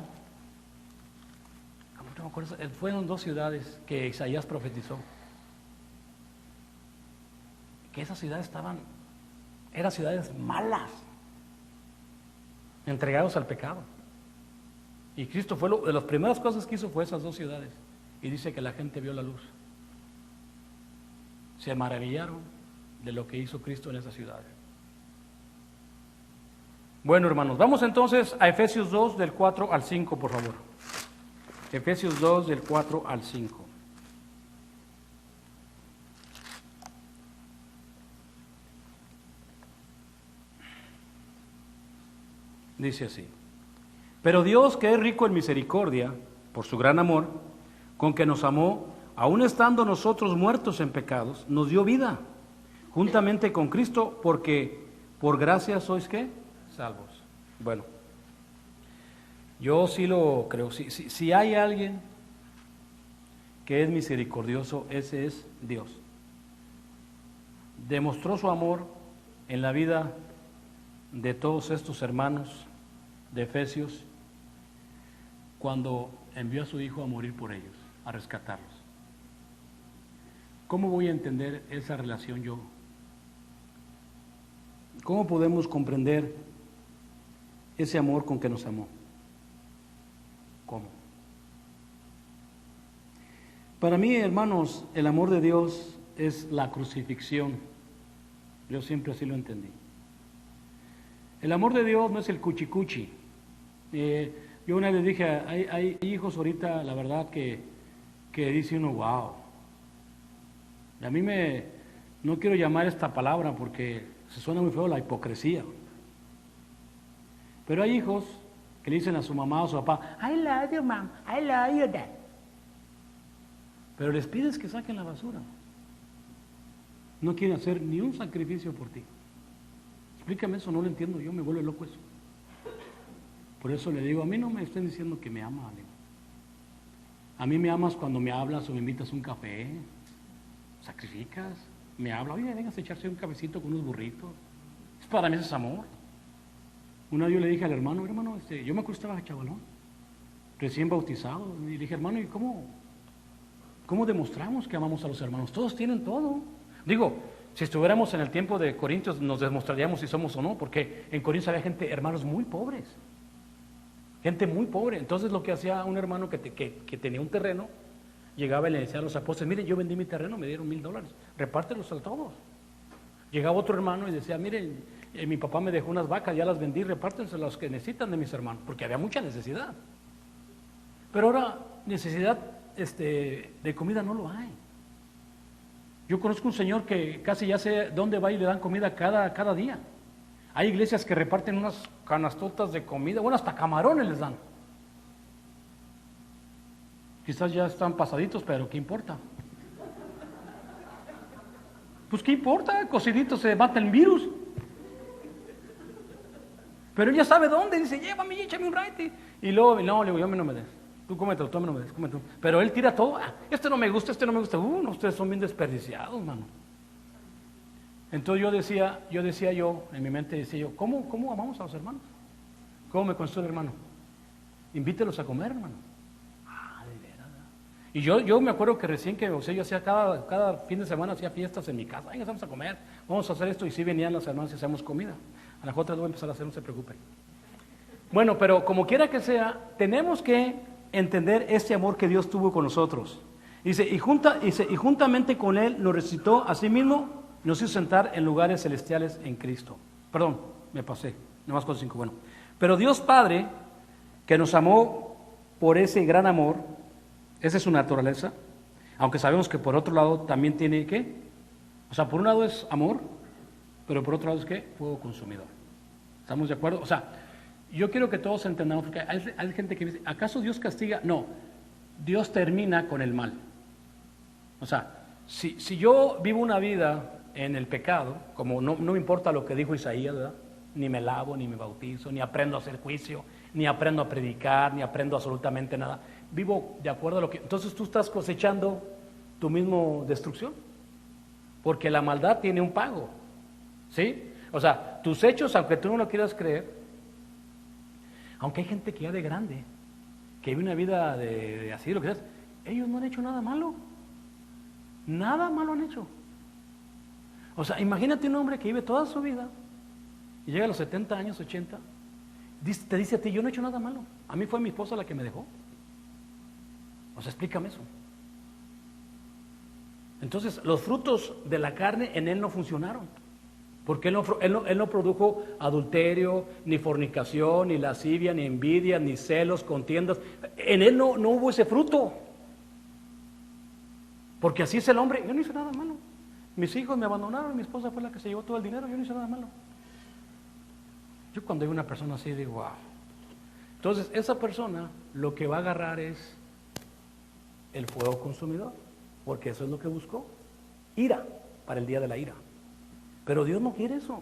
no me acuerdo, fueron 2 ciudades que Isaías profetizó. Que esas ciudades eran ciudades malas, entregados al pecado. Y Cristo de las primeras cosas que hizo fue esas 2 ciudades. Y dice que la gente vio la luz. Se maravillaron de lo que hizo Cristo en esas ciudades. Bueno, hermanos, vamos entonces a Efesios 2 del 4 al 5, por favor. Efesios 2 del 4 al 5. Dice así: pero Dios, que es rico en misericordia, por su gran amor, con que nos amó, aun estando nosotros muertos en pecados, nos dio vida, juntamente con Cristo, porque por gracia sois, ¿qué? Salvos. Bueno, yo sí lo creo. Si hay alguien que es misericordioso, ese es Dios. Demostró su amor en la vida de todos estos hermanos de Efesios cuando envió a su Hijo a morir por ellos, a rescatarlos. ¿Cómo voy a entender esa relación yo? ¿Cómo podemos comprender ese amor con que nos amó? ¿Cómo? Para mí, hermanos, el amor de Dios es la crucifixión. Yo siempre así lo entendí. El amor de Dios no es el cuchicuchi. Yo una vez dije, hay hijos ahorita, la verdad, que dice uno, wow. A mí no quiero llamar esta palabra porque se suena muy feo, la hipocresía. Pero hay hijos que le dicen a su mamá o a su papá, I love you, mom, I love you, dad. Pero les pides que saquen la basura. No quieren hacer ni un sacrificio por ti. Explícame eso, no lo entiendo, yo me vuelvo loco eso. Por eso le digo, a mí no me estén diciendo que me ama. A mí me amas cuando me hablas o me invitas a un café, sacrificas, me habla, oye, vengas a echarse un cafecito con unos burritos. Para mí eso es amor. Una vez yo le dije al hermano, yo me acuerdo que estaba chavalón, recién bautizado, y le dije, hermano, ¿y cómo demostramos que amamos a los hermanos? Todos tienen todo. Digo, si estuviéramos en el tiempo de Corintios nos demostraríamos si somos o no, porque en Corintios había hermanos muy pobres, gente muy pobre. Entonces lo que hacía un hermano que tenía un terreno, llegaba y le decía a los apóstoles, miren, yo vendí mi terreno, me dieron $1,000, repártelos a todos. Llegaba otro hermano y decía, miren, mi papá me dejó unas vacas, ya las vendí, repártense a los que necesitan de mis hermanos, porque había mucha necesidad. Pero ahora necesidad de comida no lo hay. Yo conozco un señor que casi ya sé dónde va y le dan comida cada día. Hay iglesias que reparten unas canastotas de comida, bueno, hasta camarones les dan. Quizás ya están pasaditos, pero ¿qué importa? Pues ¿qué importa? Cocidito se mata el virus. Pero él ya sabe dónde, dice, llévame, échame un raite. Y luego, no, le digo, yo a mí no me des. Tú cómetelo, tú a mí no me des, cómetelo. Pero él tira todo, este no me gusta, este no me gusta. No, ustedes son bien desperdiciados, mano. Entonces yo decía, en mi mente decía yo, ¿cómo amamos a los hermanos? ¿Cómo me consuela, hermano? Invítelos a comer, hermano. De veras. Y yo me acuerdo que recién que, o sea, yo hacía cada fin de semana hacía fiestas en mi casa. Venga, vamos a comer, vamos a hacer esto. Y sí venían las hermanas y hacíamos comida. A las otras lo voy a empezar a hacer, no se preocupen. Bueno, pero como quiera que sea, tenemos que entender este amor que Dios tuvo con nosotros. Dice, y juntamente con Él nos resucitó a sí mismo, nos hizo sentar en lugares celestiales en Cristo. Perdón, me pasé, nomás con 5, bueno. Pero Dios Padre, que nos amó por ese gran amor, esa es su naturaleza, aunque sabemos que por otro lado también tiene, ¿qué? O sea, por un lado es amor, pero por otro lado es, ¿qué? Fuego consumidor. ¿Estamos de acuerdo? O sea, yo quiero que todos entendamos, porque hay gente que dice, ¿acaso Dios castiga? No, Dios termina con el mal. O sea, si yo vivo una vida en el pecado, como no me importa lo que dijo Isaías, ¿verdad? Ni me lavo, ni me bautizo, ni aprendo a hacer juicio, ni aprendo a predicar, ni aprendo absolutamente nada. Vivo de acuerdo a lo que... Entonces tú estás cosechando tu mismo destrucción, porque la maldad tiene un pago, ¿sí? O sea, tus hechos, aunque tú no lo quieras creer, aunque hay gente que ya de grande, que vive una vida de así, lo que sea, ellos no han hecho nada malo. Nada malo han hecho. O sea, imagínate un hombre que vive toda su vida y llega a los 70 años, 80, te dice a ti, yo no he hecho nada malo. A mí fue mi esposa la que me dejó. O sea, explícame eso. Entonces, los frutos de la carne en él no funcionaron. Porque él no produjo adulterio, ni fornicación, ni lascivia, ni envidia, ni celos, contiendas. En él no hubo ese fruto. Porque así es el hombre. Yo no hice nada malo. Mis hijos me abandonaron, mi esposa fue la que se llevó todo el dinero, yo no hice nada malo. Yo cuando hay una persona así digo, wow. Entonces esa persona lo que va a agarrar es el fuego consumidor, porque eso es lo que buscó. Ira, para el día de la ira. Pero Dios no quiere eso.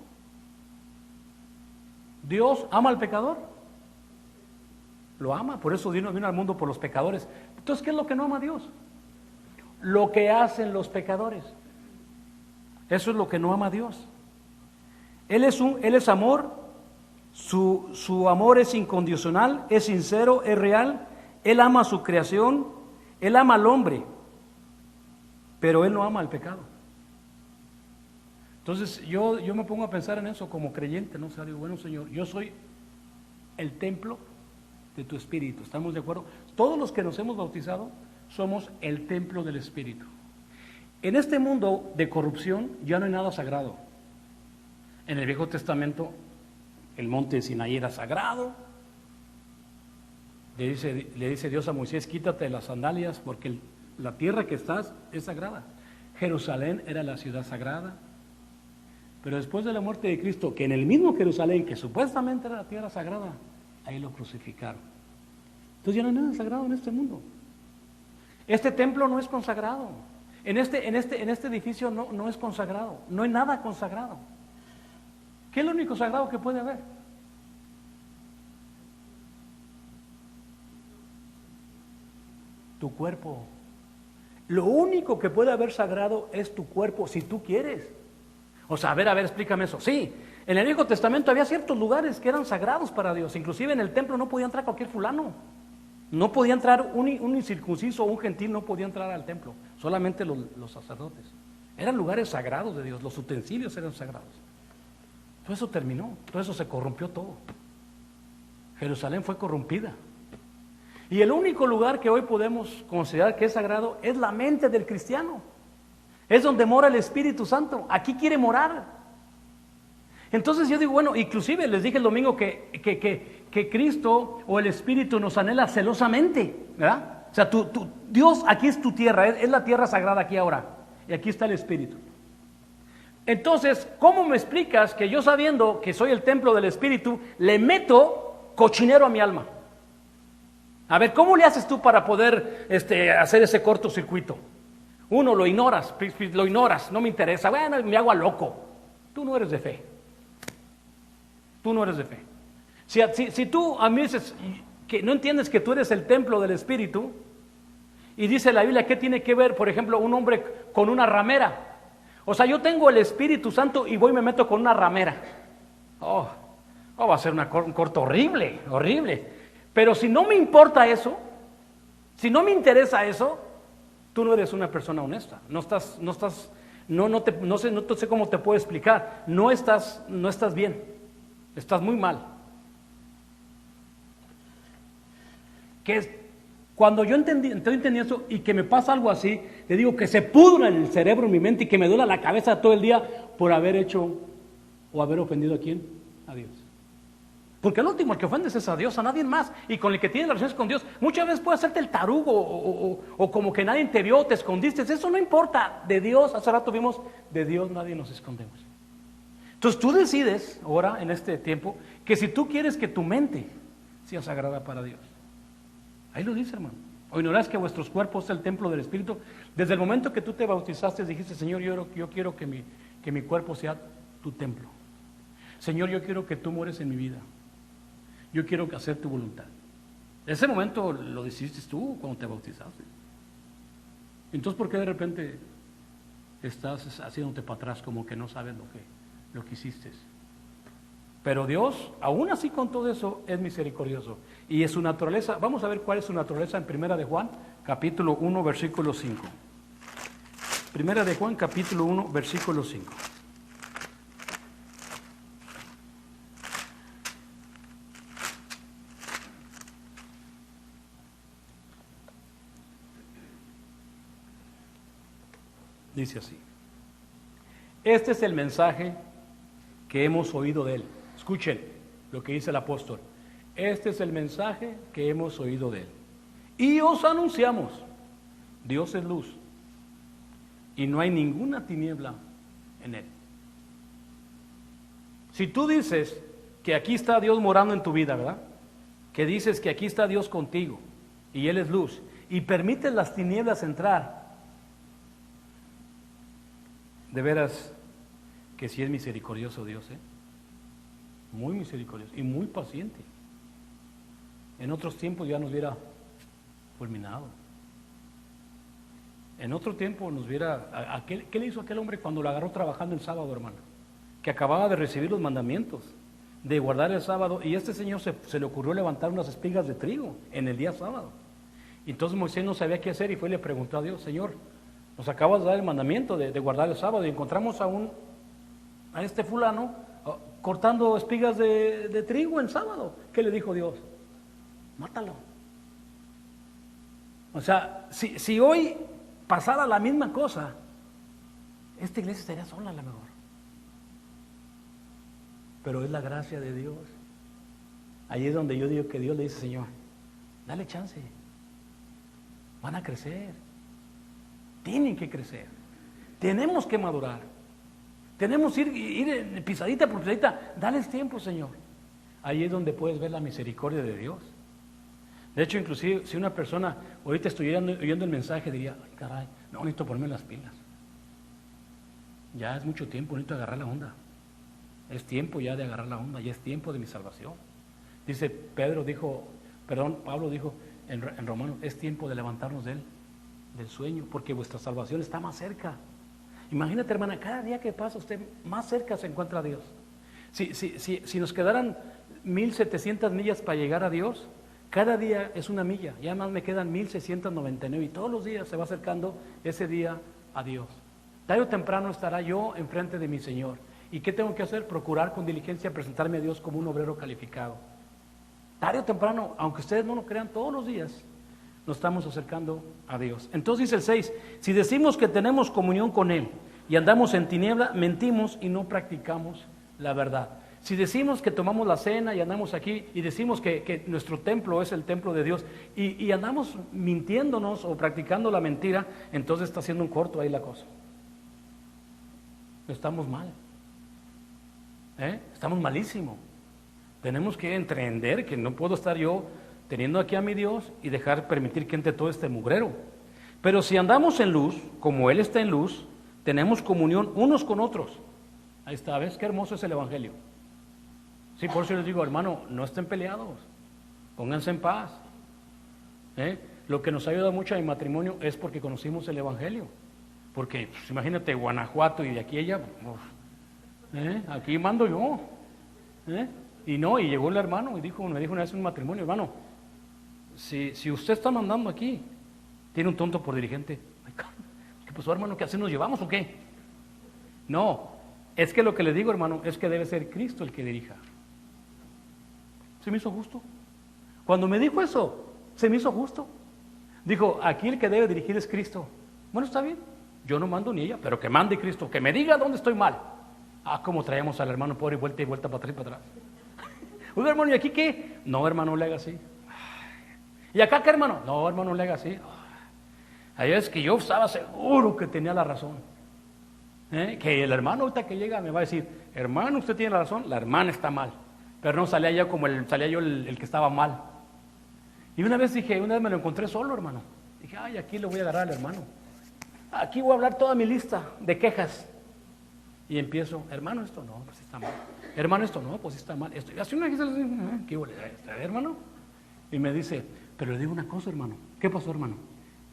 Dios ama al pecador. Lo ama, por eso Dios vino al mundo por los pecadores. Entonces, ¿qué es lo que no ama a Dios? Lo que hacen los pecadores. Eso es lo que no ama a Dios. Él es amor, su amor es incondicional, es sincero, es real. Él ama a su creación, Él ama al hombre, pero Él no ama al pecado. Entonces yo me pongo a pensar en eso como creyente, ¿no? O sea, digo, bueno, Señor, yo soy el templo de tu Espíritu, ¿estamos de acuerdo? Todos los que nos hemos bautizado somos el templo del Espíritu. En este mundo de corrupción ya no hay nada sagrado. En el Viejo Testamento el monte de Sinaí era sagrado. Le dice Dios a Moisés, quítate las sandalias porque la tierra que estás es sagrada. Jerusalén era la ciudad sagrada. Pero después de la muerte de Cristo, que en el mismo Jerusalén, que supuestamente era la tierra sagrada, ahí lo crucificaron. Entonces ya no hay nada sagrado en este mundo. Este templo no es consagrado. En este edificio no es consagrado. No hay nada consagrado. ¿Qué es lo único sagrado que puede haber? Tu cuerpo. Lo único que puede haber sagrado es tu cuerpo, si tú quieres. O sea, a ver, explícame eso. Sí, en el Viejo Testamento había ciertos lugares que eran sagrados para Dios. Inclusive en el templo no podía entrar cualquier fulano. No podía entrar un incircunciso o un gentil, no podía entrar al templo. Solamente los sacerdotes. Eran lugares sagrados de Dios, los utensilios eran sagrados. Todo eso terminó, todo eso se corrompió todo. Jerusalén fue corrompida. Y el único lugar que hoy podemos considerar que es sagrado es la mente del cristiano. Es donde mora el Espíritu Santo. Aquí quiere morar. Entonces yo digo, bueno, inclusive les dije el domingo que Cristo o el Espíritu nos anhela celosamente, ¿verdad? O sea, Dios, aquí es tu tierra, es la tierra sagrada aquí ahora. Y aquí está el Espíritu. Entonces, ¿cómo me explicas que yo, sabiendo que soy el templo del Espíritu, le meto cochinero a mi alma? A ver, ¿cómo le haces tú para poder hacer ese cortocircuito? Uno, lo ignoras, no me interesa, bueno, me hago a loco. Tú no eres de fe. Tú no eres de fe. Si tú a mí dices que no entiendes que tú eres el templo del Espíritu, y dice la Biblia, ¿qué tiene que ver, por ejemplo, un hombre con una ramera? O sea, yo tengo el Espíritu Santo y voy y me meto con una ramera. Va a ser un corto horrible, horrible. Pero si no me importa eso, si no me interesa eso, tú no eres una persona honesta. No sé cómo te puedo explicar. No estás bien. Estás muy mal. Cuando yo estoy entendiendo eso y que me pasa algo así, le digo que se pudra en el cerebro, en mi mente, y que me duela la cabeza todo el día por haber hecho o haber ofendido ¿a quién? A Dios. Porque el último, el que ofendes es a Dios, a nadie más. Y con el que tienes relaciones con Dios, muchas veces puede hacerte el tarugo o como que nadie te vio, te escondiste. Eso no importa. De Dios, hace rato vimos, de Dios nadie nos escondemos. Entonces tú decides, ahora en este tiempo, que si tú quieres que tu mente sea sagrada para Dios. Ahí lo dice, hermano. O ignorás que vuestros cuerpos es el templo del Espíritu. Desde el momento que tú te bautizaste, dijiste, Señor, yo quiero que mi cuerpo sea tu templo. Señor, yo quiero que tú mueres en mi vida. Yo quiero hacer tu voluntad. Ese momento lo decidiste tú cuando te bautizaste. Entonces, ¿por qué de repente estás haciéndote para atrás como que no sabes lo que hiciste? Pero Dios, aún así con todo eso, es misericordioso. Y es su naturaleza. Vamos a ver cuál es su naturaleza en Primera de Juan, capítulo 1, versículo 5. Primera de Juan, capítulo 1, versículo 5. Dice así: este es el mensaje que hemos oído de él. Escuchen lo que dice el apóstol. Este es el mensaje que hemos oído de él. Y os anunciamos, Dios es luz, y no hay ninguna tiniebla en él. Si tú dices que aquí está Dios morando en tu vida, ¿verdad? Que dices que aquí está Dios contigo, y Él es luz, y permites las tinieblas entrar, de veras que sí es misericordioso Dios, muy misericordioso y muy paciente. En otros tiempos ya nos hubiera fulminado. En otro tiempo nos hubiera... ¿Qué le hizo aquel hombre cuando lo agarró trabajando el sábado, hermano? Que acababa de recibir los mandamientos de guardar el sábado, y este señor se le ocurrió levantar unas espigas de trigo en el día sábado. Y entonces Moisés no sabía qué hacer y fue y le preguntó a Dios: Señor, nos acabas de dar el mandamiento de guardar el sábado, y encontramos a este fulano cortando espigas de trigo en sábado. ¿Qué le dijo Dios? Mátalo. O sea, si hoy pasara la misma cosa, esta iglesia estaría sola a lo mejor. Pero es la gracia de Dios. Ahí es donde yo digo que Dios le dice: Señor, dale chance. Van a crecer. Tienen que crecer. Tenemos que madurar. Tenemos que ir pisadita por pisadita. Dales tiempo, Señor. Ahí es donde puedes ver la misericordia de Dios. De hecho, inclusive, si una persona ahorita estuviera oyendo el mensaje, diría: ay, caray, no, necesito ponerme las pilas. Ya es mucho tiempo, necesito agarrar la onda. Es tiempo ya de agarrar la onda, ya es tiempo de mi salvación. Dice Pablo dijo en Romanos: es tiempo de levantarnos del sueño, porque vuestra salvación está más cerca. Imagínate, hermana, cada día que pasa usted más cerca se encuentra a Dios. Si nos quedaran 1700 millas para llegar a Dios, cada día es una milla, y además me quedan 1699, y todos los días se va acercando ese día a Dios. Tarde o temprano estará yo enfrente de mi Señor. ¿Y qué tengo que hacer? Procurar con diligencia presentarme a Dios como un obrero calificado. Tarde o temprano, aunque ustedes no lo crean, todos los días nos estamos acercando a Dios. Entonces dice el 6, si decimos que tenemos comunión con Él y andamos en tiniebla, mentimos y no practicamos la verdad. Si decimos que tomamos la cena y andamos aquí y decimos que nuestro templo es el templo de Dios y andamos mintiéndonos o practicando la mentira, entonces está haciendo un corto ahí la cosa. Estamos mal. Estamos malísimo. Tenemos que entender que no puedo estar yo teniendo aquí a mi Dios y permitir que entre todo este mugrero. Pero si andamos en luz, como Él está en luz, tenemos comunión unos con otros. Ahí está, ¿ves qué hermoso es el Evangelio? Sí, por eso les digo, hermano, no estén peleados, pónganse en paz. Lo que nos ha ayudado mucho en mi matrimonio es porque conocimos el Evangelio. Porque, pues, imagínate, Guanajuato y de aquí a allá, aquí mando yo. Y llegó el hermano y me dijo una vez en un matrimonio, hermano, si usted está mandando aquí, tiene un tonto por dirigente. ¿Qué pasó, hermano? ¿Qué así nos llevamos o qué? No, es que lo que le digo, hermano, es que debe ser Cristo el que dirija. Se me hizo justo. Cuando me dijo eso, se me hizo justo. Dijo, aquí el que debe dirigir es Cristo. Bueno, está bien, yo no mando ni ella, pero que mande Cristo, que me diga dónde estoy mal. Como traemos al hermano pobre y vuelta para atrás y para atrás. Oiga, hermano, ¿y aquí qué? No, hermano, no le haga así. ¿Y acá qué, hermano? No, hermano, no le haga así. Ahí es que yo estaba seguro que tenía la razón. Que el hermano ahorita que llega me va a decir, hermano, usted tiene la razón, la hermana está mal. Pero no salía yo como salía yo el que estaba mal. Y una vez me lo encontré solo, hermano. Dije, aquí le voy a agarrar al hermano. Aquí voy a hablar toda mi lista de quejas. Y empiezo, hermano, esto no, pues está mal. Hermano, esto no, pues está mal. Así una ¿qué huele? Hermano? Y me dice, pero le digo una cosa, hermano. ¿Qué pasó, hermano?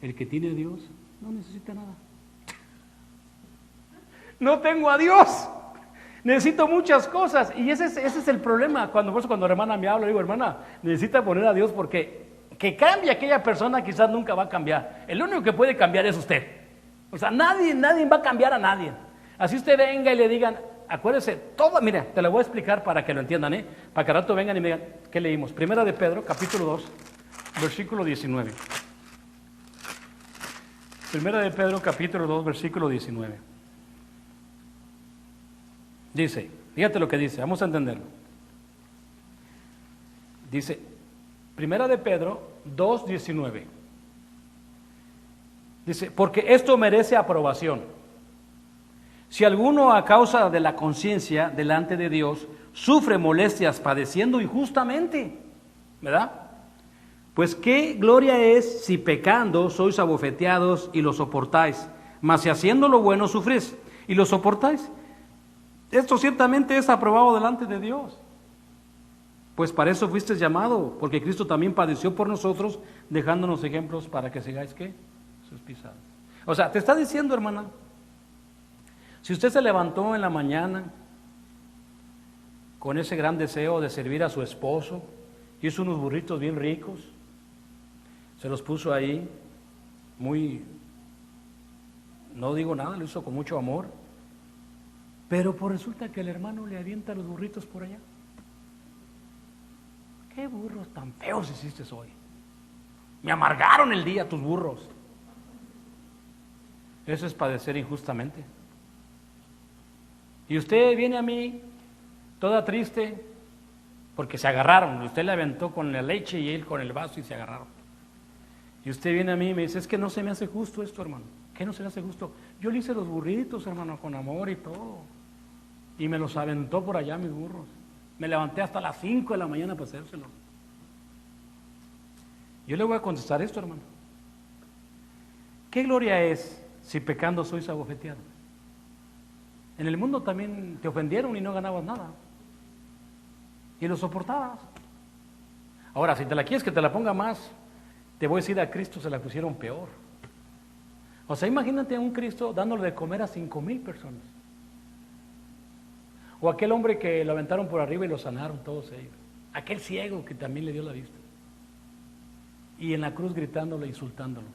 El que tiene a Dios no necesita nada. No tengo a Dios. Necesito muchas cosas. Y ese es el problema. Cuando la hermana me habla, digo, hermana, necesita poner a Dios porque que cambie aquella persona quizás nunca va a cambiar. El único que puede cambiar es usted. O sea, nadie va a cambiar a nadie. Así usted venga y le digan, acuérdese, mira, te lo voy a explicar para que lo entiendan, para que al rato vengan y me digan, ¿qué leímos? Primera de Pedro, capítulo 2, versículo 19. Primera de Pedro, capítulo 2, versículo 19. Dice, fíjate lo que dice, vamos a entenderlo. Dice, Primera de Pedro 2, 19. Dice, porque esto merece aprobación. Si alguno a causa de la conciencia delante de Dios sufre molestias padeciendo injustamente, ¿verdad? Pues qué gloria es si pecando sois abofeteados y lo soportáis, mas si haciendo lo bueno sufrís y lo soportáis, esto ciertamente es aprobado delante de Dios. Pues para eso fuisteis llamado, porque Cristo también padeció por nosotros, dejándonos ejemplos para que sigáis, ¿qué? Sus pisadas. O sea, te está diciendo, hermana, si usted se levantó en la mañana con ese gran deseo de servir a su esposo, hizo unos burritos bien ricos, se los puso ahí, no digo nada, lo hizo con mucho amor, pero pues resulta que el hermano le avienta los burritos por allá. ¿Qué burros tan feos hiciste hoy? Me amargaron el día tus burros. Eso es padecer injustamente. Y usted viene a mí toda triste porque se agarraron. Usted le aventó con la leche y él con el vaso y se agarraron. Y usted viene a mí y me dice, es que no se me hace justo esto, hermano. ¿Qué no se me hace justo? Yo le hice los burritos, hermano, con amor y todo. Y me los aventó por allá mis burros. Me levanté hasta las 5 de la mañana para hacérselos. Yo le voy a contestar esto, hermano. ¿Qué gloria es si pecando sois abofeteados? En el mundo también te ofendieron y no ganabas nada. Y lo soportabas. Ahora, si te la quieres que te la ponga más, te voy a decir, a Cristo se la pusieron peor. O sea, imagínate a un Cristo dándole de comer a 5,000 personas. O aquel hombre que lo aventaron por arriba y lo sanaron todos ellos. Aquel ciego que también le dio la vista. Y en la cruz gritándole, insultándolo.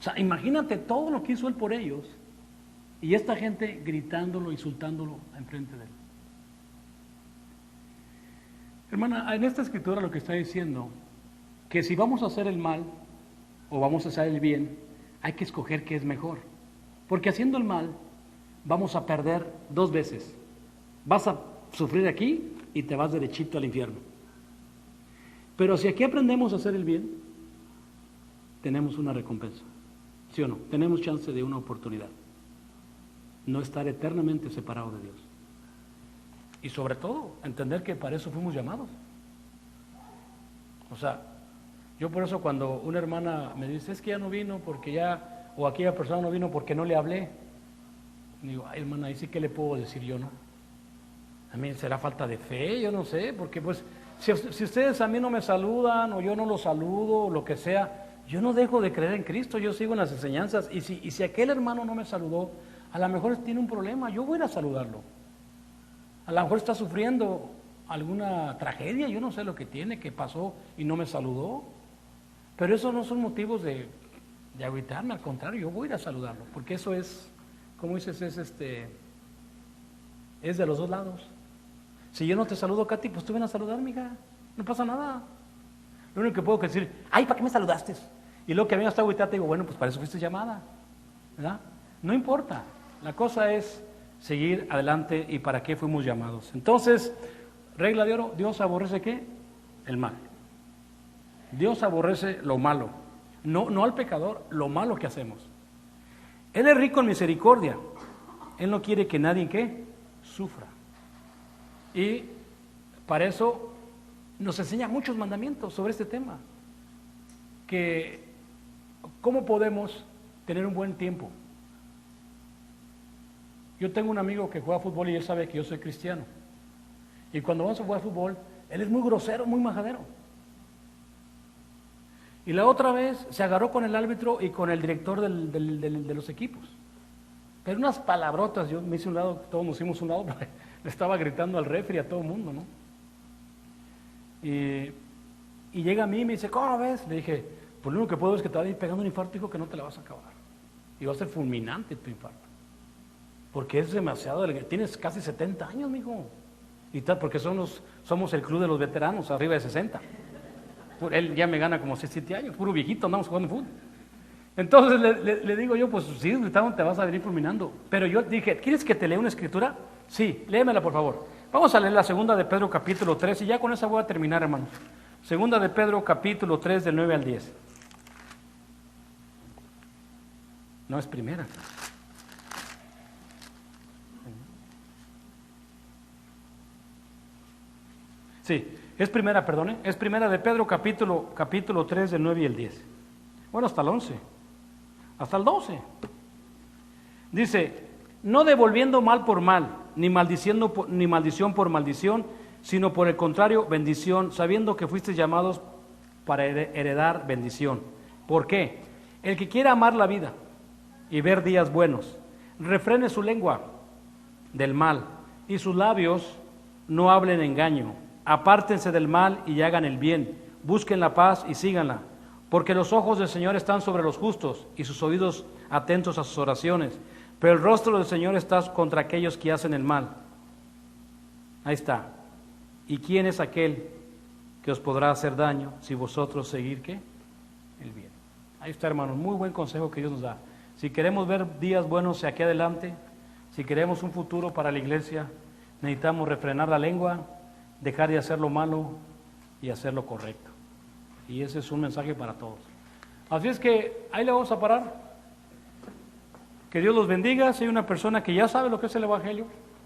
O sea, imagínate todo lo que hizo él por ellos. Y esta gente gritándolo, insultándolo enfrente de él. Hermana, en esta escritura lo que está diciendo, que si vamos a hacer el mal o vamos a hacer el bien, hay que escoger qué es mejor. Porque haciendo el mal, vamos a perder 2 veces. Vas a sufrir aquí y te vas derechito al infierno. Pero si aquí aprendemos a hacer el bien, tenemos una recompensa. ¿Sí o no? Tenemos chance de una oportunidad. No estar eternamente separados de Dios. Y sobre todo, entender que para eso fuimos llamados. O sea, yo por eso cuando una hermana me dice, es que ya no vino porque ya, o aquella persona no vino porque no le hablé, digo, ay hermana, ahí sí que le puedo decir yo, ¿no? A mí será falta de fe, yo no sé, porque pues si ustedes a mí no me saludan o yo no los saludo o lo que sea, yo no dejo de creer en Cristo, yo sigo en las enseñanzas y si aquel hermano no me saludó, a lo mejor tiene un problema, yo voy a ir a saludarlo. A lo mejor está sufriendo alguna tragedia, yo no sé lo que tiene, que pasó y no me saludó, pero esos no son motivos de agüitarme, al contrario, yo voy a ir a saludarlo, porque eso es, como dices, es de los dos lados. Si yo no te saludo, Katy, pues tú ven a saludar, mija, no pasa nada. Lo único que puedo decir, ay, ¿para qué me saludaste? Y luego que a mí me está agüitada, te digo, bueno, pues para eso fuiste llamada, ¿verdad? No importa, la cosa es seguir adelante y para qué fuimos llamados. Entonces, regla de oro, Dios aborrece ¿qué? El mal. Dios aborrece lo malo, no al pecador, lo malo que hacemos. Él es rico en misericordia, Él no quiere que nadie ¿qué? Sufra. Y para eso nos enseña muchos mandamientos sobre este tema, que cómo podemos tener un buen tiempo. Yo tengo un amigo que juega fútbol y él sabe que yo soy cristiano. Y cuando vamos a jugar fútbol, él es muy grosero, muy majadero. Y la otra vez se agarró con el árbitro y con el director de los equipos. Pero unas palabrotas, yo me hice un lado, todos nos hicimos un lado, porque le estaba gritando al refri a todo el mundo, ¿no? Y llega a mí y me dice, ¿cómo ves? Le dije, pues lo único que puedo ver es que te va a ir pegando un infarto, hijo, que no te la vas a acabar. Y va a ser fulminante tu infarto. Porque es demasiado, tienes casi 70 años, mijo. Y tal, porque somos el club de los veteranos, arriba de 60. Él ya me gana como 6, 7 años, puro viejito, andamos jugando fútbol. Entonces le digo yo, pues sí, te vas a venir fulminando. Pero yo dije, ¿quieres que te lea una escritura? Sí, léemela por favor. Vamos a leer la segunda de Pedro capítulo 3 y ya con esa voy a terminar, hermanos. Segunda de Pedro capítulo 3 del 9 al 10. No es primera. Sí, es primera, perdone, es primera de Pedro capítulo 3 del 9 y el 10. Bueno, hasta el 11, hasta el 12. Dice, no devolviendo mal por mal, ni maldición por maldición, sino por el contrario, bendición, sabiendo que fuisteis llamados para heredar bendición. ¿Por qué? El que quiera amar la vida y ver días buenos, refrene su lengua del mal y sus labios no hablen engaño. Apártense del mal y hagan el bien, busquen la paz y síganla, porque los ojos del Señor están sobre los justos y sus oídos atentos a sus oraciones, pero el rostro del Señor está contra aquellos que hacen el mal. Ahí está. ¿Y quién es aquel que os podrá hacer daño si vosotros seguir qué? El bien. Ahí está, hermanos, muy buen consejo que Dios nos da. Si queremos ver días buenos aquí adelante, si queremos un futuro para la iglesia, necesitamos refrenar la lengua, dejar de hacer lo malo y hacer lo correcto. Y ese es un mensaje para todos. Así es que ahí le vamos a parar. Que Dios los bendiga. Si hay una persona que ya sabe lo que es el Evangelio,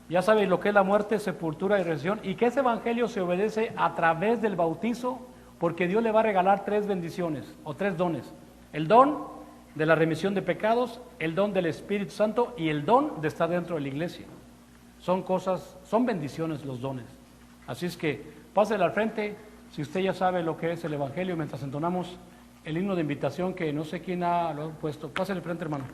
ya sabe lo que es la muerte, sepultura y resurrección, y que ese Evangelio se obedece a través del bautizo, porque Dios le va a regalar 3 bendiciones o 3 dones. El don de la remisión de pecados, el don del Espíritu Santo y el don de estar dentro de la iglesia. Son bendiciones los dones. Así es que pásele al frente, si usted ya sabe lo que es el Evangelio, mientras entonamos el himno de invitación que no sé quién lo ha puesto. Pásele al frente, hermano.